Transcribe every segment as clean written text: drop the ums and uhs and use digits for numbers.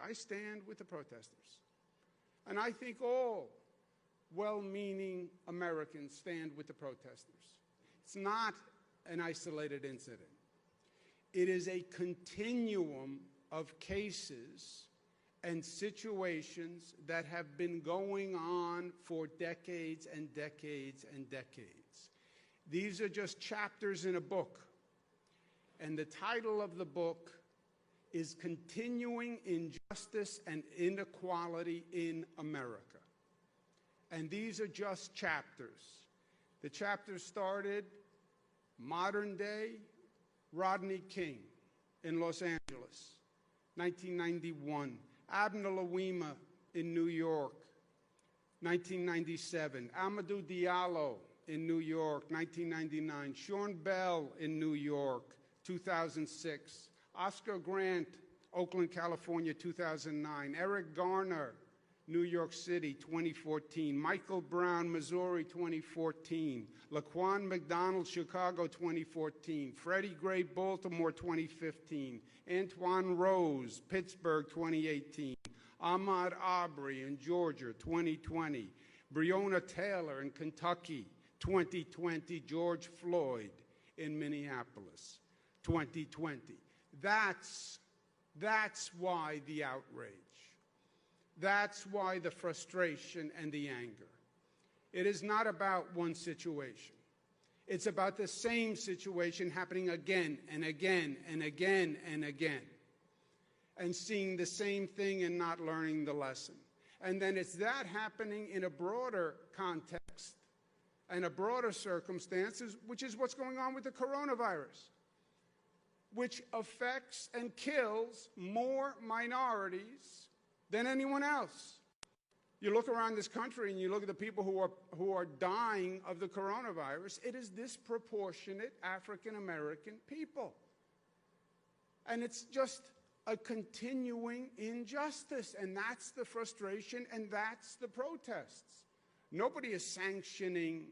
I stand with the protesters. And I think all well-meaning Americans stand with the protesters. It's not an isolated incident. It is a continuum of cases and situations that have been going on for decades and decades and decades. These are just chapters in a book. And the title of the book is Continuing Injustice and Inequality in America. And these are just chapters. The chapters started modern day Rodney King in Los Angeles, 1991. Abner Louima in New York, 1997. Amadou Diallo in New York, 1999. Sean Bell in New York, 2006. Oscar Grant, Oakland, California, 2009. Eric Garner, New York City, 2014. Michael Brown, Missouri, 2014. Laquan McDonald, Chicago, 2014. Freddie Gray, Baltimore, 2015. Antoine Rose, Pittsburgh, 2018. Ahmaud Arbery in Georgia, 2020. Breonna Taylor in Kentucky, 2020. George Floyd in Minneapolis, 2020. That's why the outrage. That's why the frustration and the anger. It is not about one situation. It's about the same situation happening again and again and again and again, and seeing the same thing and not learning the lesson. And then it's that happening in a broader context and a broader circumstances, which is what's going on with the coronavirus, which affects and kills more minorities than anyone else. You look around this country and you look at the people who are dying of the coronavirus, it is disproportionate African-American people. And it's just a continuing injustice, and that's the frustration, and that's the protests. Nobody is sanctioning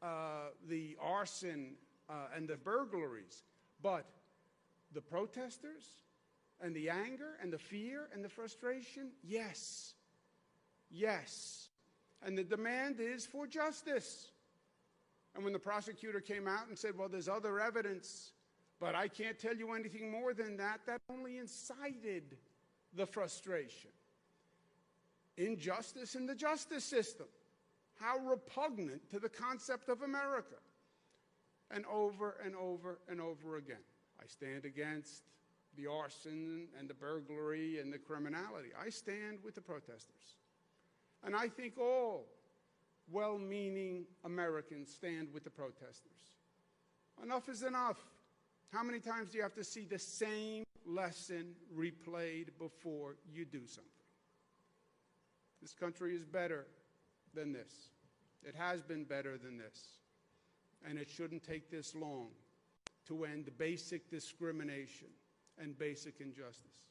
the arson and the burglaries, but the protesters and the anger and the fear and the frustration, yes, yes. And the demand is for justice. And when the prosecutor came out and said, well, there's other evidence, but I can't tell you anything more than that, that only incited the frustration. Injustice in the justice system. How repugnant to the concept of America. And over and over and over again. I stand against the arson and the burglary and the criminality. I stand with the protesters. And I think all well-meaning Americans stand with the protesters. Enough is enough. How many times do you have to see the same lesson replayed before you do something? This country is better than this. It has been better than this. And it shouldn't take this long to end basic discrimination and basic injustice.